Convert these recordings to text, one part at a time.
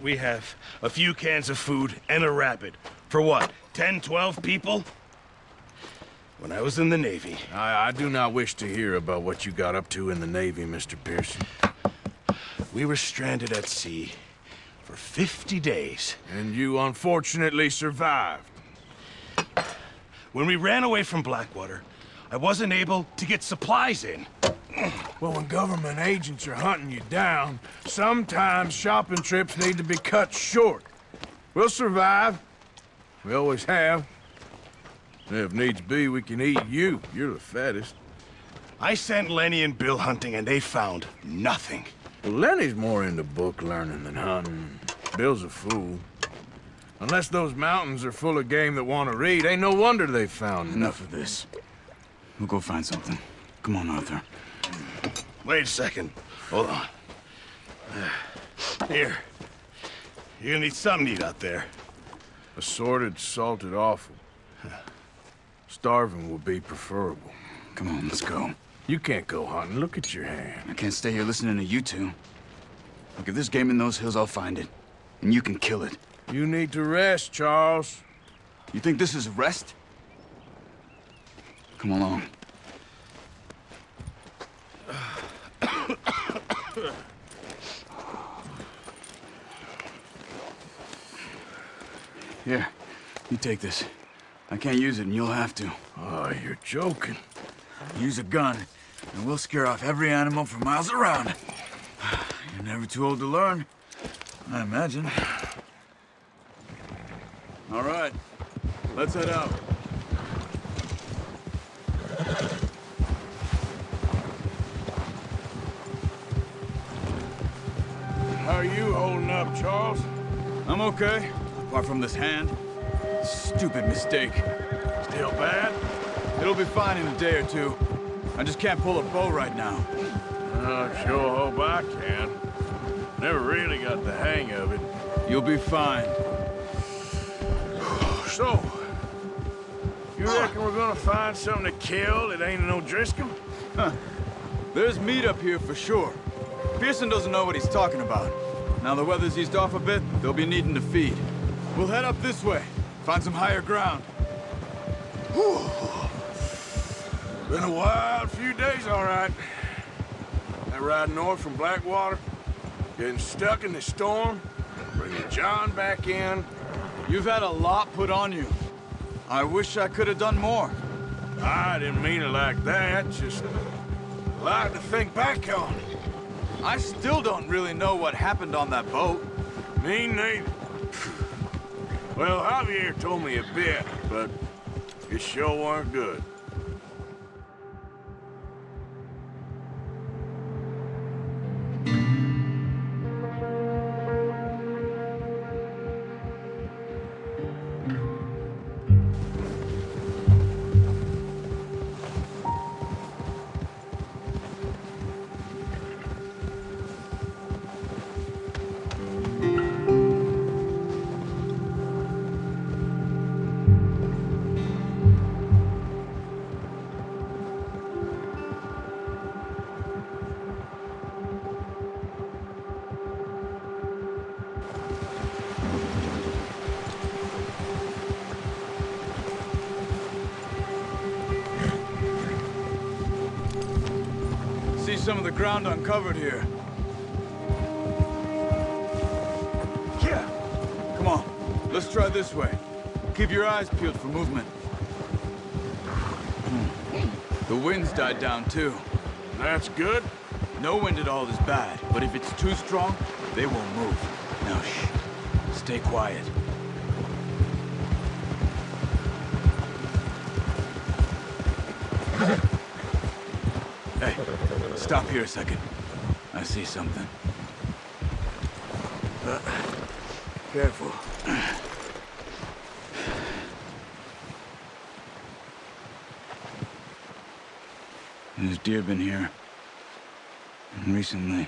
We have a few cans of food and a rabbit. For what, 10, 12 people? When I was in the Navy... I do not wish to hear about what you got up to in the Navy, Mr. Pearson. We were stranded at sea for 50 days. And you unfortunately survived. When we ran away from Blackwater, I wasn't able to get supplies in. Well, when government agents are hunting you down, sometimes shopping trips need to be cut short. We'll survive. We always have. If needs be, we can eat you. You're the fattest. I sent Lenny and Bill hunting, and they found nothing. Well, Lenny's more into book learning than hunting. Bill's a fool. Unless those mountains are full of game that want to read, ain't no wonder they found Enough of this. We'll go find something. Come on, Arthur. Wait a second. Hold on. Here. You're gonna need something to eat out there. Assorted, salted offal. Starving will be preferable. Come on, let's go. You can't go hunting. Look at your hand. I can't stay here listening to you two. Look, if there's game in those hills, I'll find it. And you can kill it. You need to rest, Charles. You think this is rest? Come along. Here, you take this. I can't use it, and you'll have to. Oh, you're joking. Use a gun, and we'll scare off every animal for miles around. You're never too old to learn, I imagine. All right, let's head out. How are you holding up, Charles? I'm okay, apart from this hand. Stupid mistake. Still bad? It'll be fine in a day or two. I just can't pull a bow right now. I sure hope I can. Never really got the hang of it. You'll be fine. So, you reckon we're gonna find something to kill that ain't no Driscoll? Huh. There's meat up here for sure. Pearson doesn't know what he's talking about. Now the weather's eased off a bit, they'll be needing to feed. We'll head up this way, find some higher ground. Whew. Been a wild few days, all right. That ride north from Blackwater, getting stuck in the storm, bringing John back in. You've had a lot put on you. I wish I could have done more. I didn't mean it like that, just a lot to think back on. I still don't really know what happened on that boat. Me neither. Well, Javier told me a bit, but it sure weren't good. See some of the ground uncovered here. Yeah. Come on, let's try this way. Keep your eyes peeled for movement. The wind's died down too. That's good. No wind at all is bad, but if it's too strong, they won't move. Now shh, stay quiet. Hey, stop here a second. I see something. Careful. There's deer been here. Recently.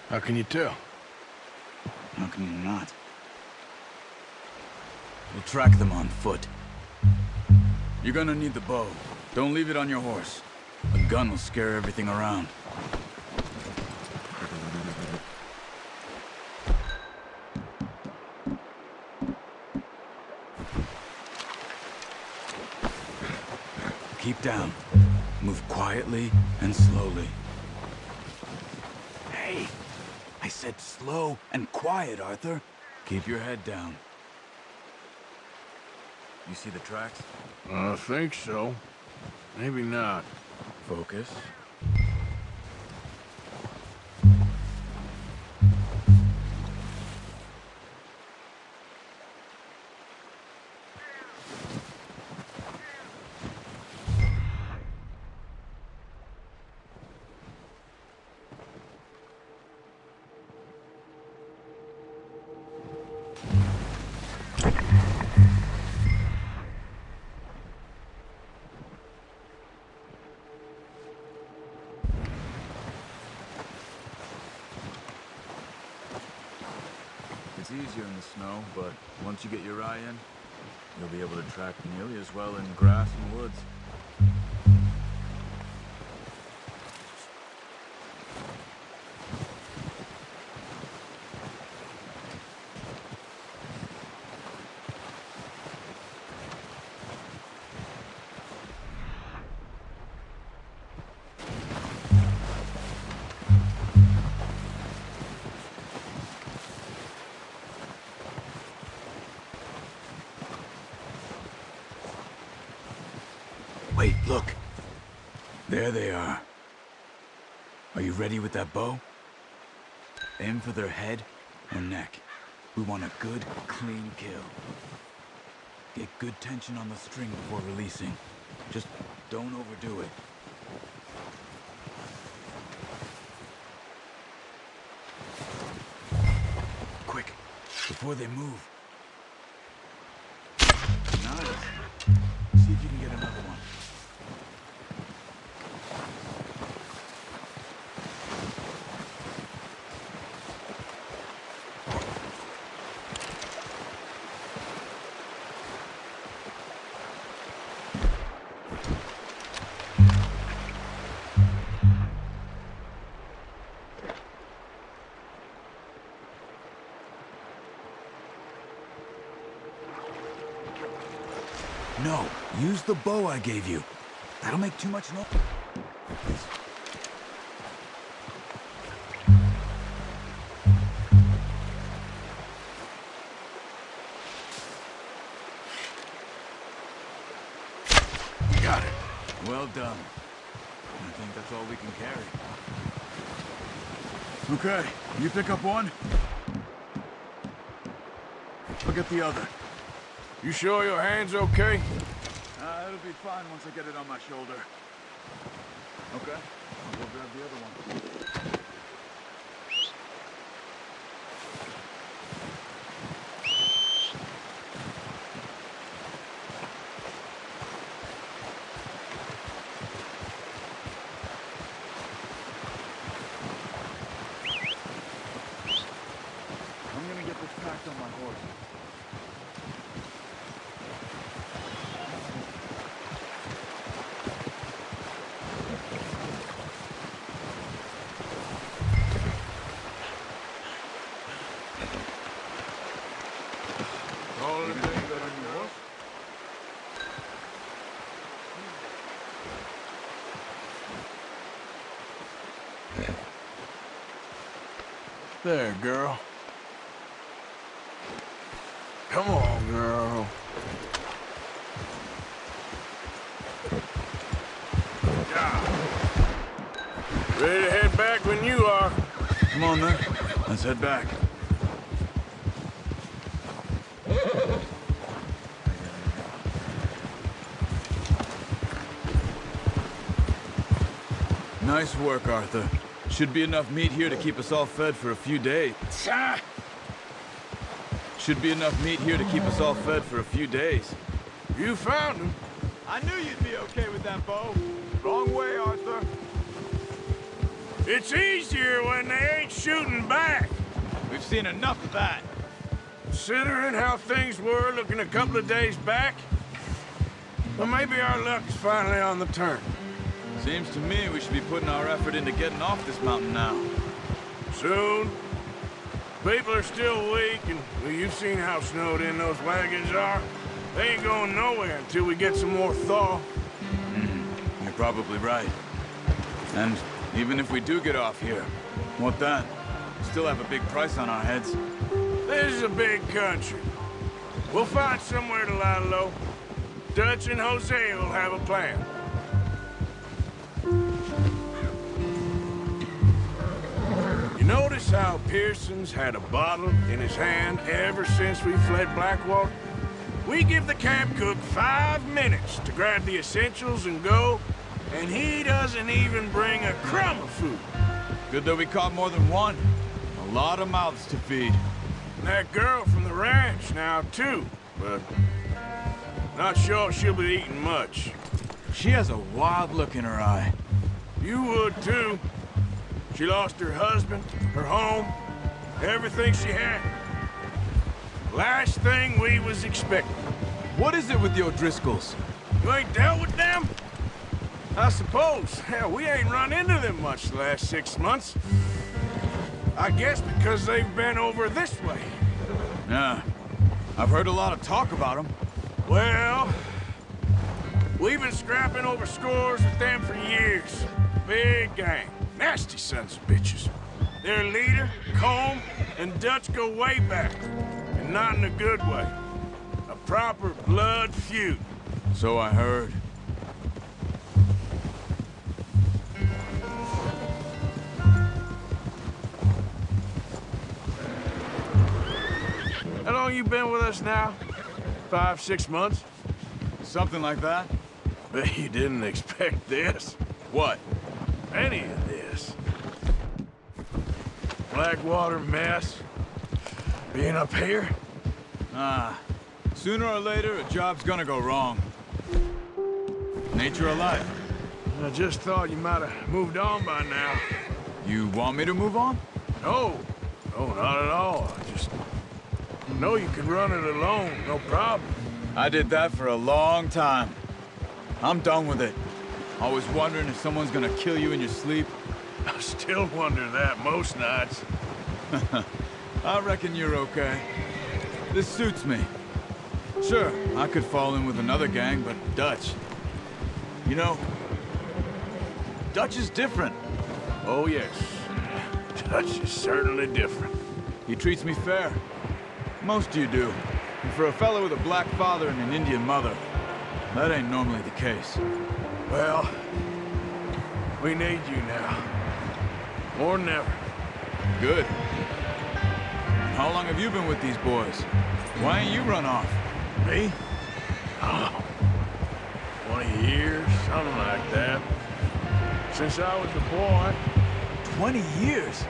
How can you tell? How can you not? We'll track them on foot. You're gonna need the bow. Don't leave it on your horse. A gun will scare everything around. Keep down. Move quietly and slowly. Hey! I said slow and quiet, Arthur. Keep your head down. You see the tracks? I think so. Maybe not. Focus. It's easier in the snow, but once you get your eye in, you'll be able to track nearly as well in grass and woods. Wait, look. There they are. Are you ready with that bow? Aim for their head or neck. We want a good, clean kill. Get good tension on the string before releasing. Just don't overdo it. Quick, before they move. Nice. See if you can get another one. No, use the bow I gave you. That'll make too much noise. You got it. Well done. I think that's all we can carry. Okay, you pick up one. I'll get the other. You sure your hand's okay? It'll be fine once I get it on my shoulder. Okay, I'll go grab the other one. I'm gonna get this packed on my horse. All the things that on your horse? There, girl. Come on, girl. Ready to head back when you are. Come on, then. Let's head back. Nice work, Arthur. Should be enough meat here to keep us all fed for a few days. Should be enough meat here to keep us all fed for a few days. You found him. I knew you'd be okay with that bow. Wrong way, Arthur. It's easier when they ain't shooting back. We've seen enough of that. Considering how things were looking a couple of days back, well, maybe our luck is finally on the turn. Seems to me we should be putting our effort into getting off this mountain now. Soon. People are still weak, and well, you've seen how snowed in those wagons are. They ain't going nowhere until we get some more thaw. Mm. probably right. And even if we do get off here, what then? Still have a big price on our heads. This is a big country. We'll find somewhere to lie low. Dutch and Jose will have a plan. You notice how Pearson's had a bottle in his hand ever since we fled Blackwater? We give the camp cook 5 minutes to grab the essentials and go, and he doesn't even bring a crumb of food. Good that we caught more than one. A lot of mouths to feed. And that girl from the ranch now, too, but not sure she'll be eating much. She has a wild look in her eye. You would, too. She lost her husband, her home, everything she had. Last thing we was expecting. What is it with the O'Driscolls? You ain't dealt with them? I suppose. Hell, we ain't run into them much the last 6 months. I guess because they've been over this way. Yeah. I've heard a lot of talk about them. Well, we've been scrapping over scores with them for years. Big gang. Nasty sons of bitches. Their leader, Combe, and Dutch go way back. And not in a good way. A proper blood feud. So I heard. How long you been with us now? 5, 6 months? Something like that? Bet you didn't expect this. What? Any of this. Blackwater mess. Being up here? Sooner or later, a job's gonna go wrong. Nature of life. I just thought you might have moved on by now. You want me to move on? No. No, not at all. I just know you can run it alone, no problem. I did that for a long time. I'm done with it. Always wondering if someone's gonna kill you in your sleep. I still wonder that most nights. I reckon you're okay. This suits me. Sure, I could fall in with another gang, but Dutch... You know, Dutch is different. Oh, yes. Dutch is certainly different. He treats me fair. Most of you do. And for a fellow with a black father and an Indian mother, that ain't normally the case. Well, we need you now. More than ever. Good. How long have you been with these boys? Why ain't you run off? Me? Oh, 20 years, something like that. Since I was a boy. 20 years?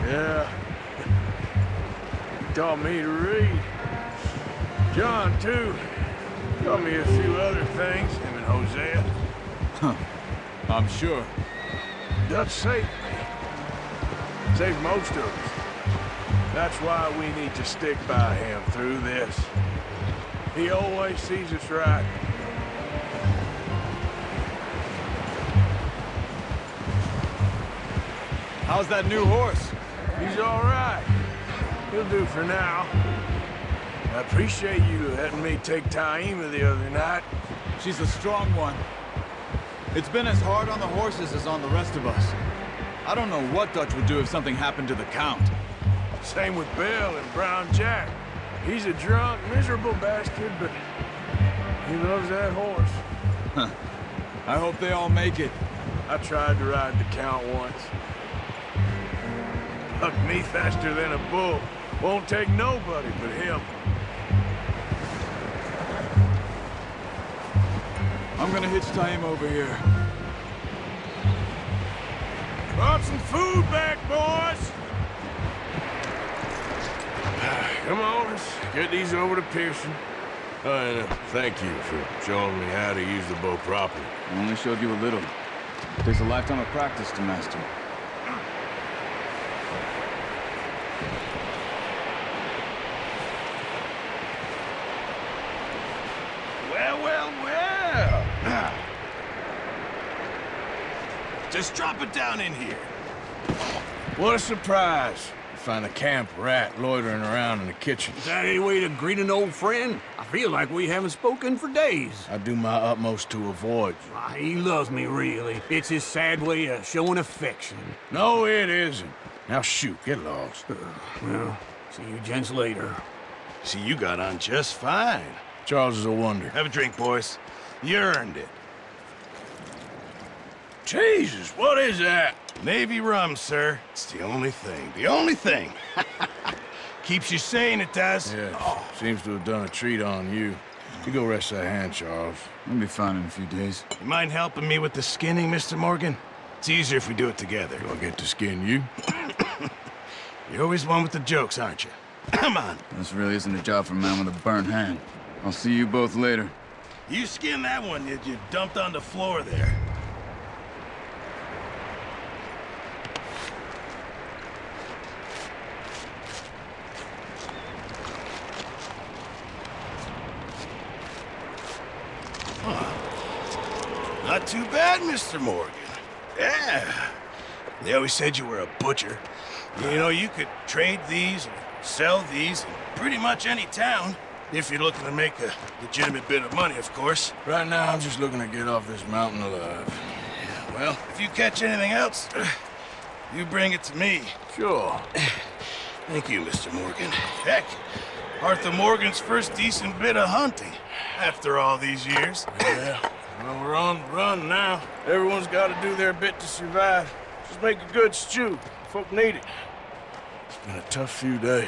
Yeah. He taught me to read. John, too. Taught me a few other things, him and Hosea. Huh. I'm sure. Dutch saved me. Saved most of us. That's why we need to stick by him through this. He always sees us right. How's that new horse? He's all right. He'll do for now. I appreciate you letting me take Taima the other night. She's a strong one. It's been as hard on the horses as on the rest of us. I don't know what Dutch would do if something happened to the Count. Same with Bill and Brown Jack. He's a drunk, miserable bastard, but he loves that horse. Huh. I hope they all make it. I tried to ride the Count once. Bucked me faster than a bull. Won't take nobody but him. I'm gonna hitch Taima over here. Brought some food back, boys! Come on, let's get these over to Pearson. And thank you for showing me how to use the bow properly. I only showed you a little. It takes a lifetime of practice to master. Well, well, well. Just drop it down in here. What a surprise. find a camp rat loitering around in the kitchen. Is that any way to greet an old friend? I feel like we haven't spoken for days. I do my utmost to avoid you. Ah, he loves me, really. It's his sad way of showing affection. No, it isn't. Now shoot, get lost. Well, see you gents later. See, you got on just fine. Charles is a wonder. Have a drink, boys. You earned it. Jesus, what is that? Navy rum, sir. It's the only thing. The only thing. Keeps you sane, it does. Yes, seems to have done a treat on you. You go rest that hand, Charles. We'll be fine in a few days. You mind helping me with the skinning, Mr. Morgan? It's easier if we do it together. Do I get to skin you? You're always one with the jokes, aren't you? Come on. This really isn't a job for a man with a burnt hand. I'll see you both later. You skinned that one that you dumped on the floor there. Not too bad, Mr. Morgan. Yeah. They always said you were a butcher. You know, you could trade these or sell these in pretty much any town. If you're looking to make a legitimate bit of money, of course. Right now, I'm just looking to get off this mountain alive. Yeah, well, if you catch anything else, you bring it to me. Sure. Thank you, Mr. Morgan. Heck, Arthur Morgan's first decent bit of hunting after all these years. Yeah. Well, we're on the run now. Everyone's got to do their bit to survive. Just make a good stew. Folk need it. It's been a tough few days.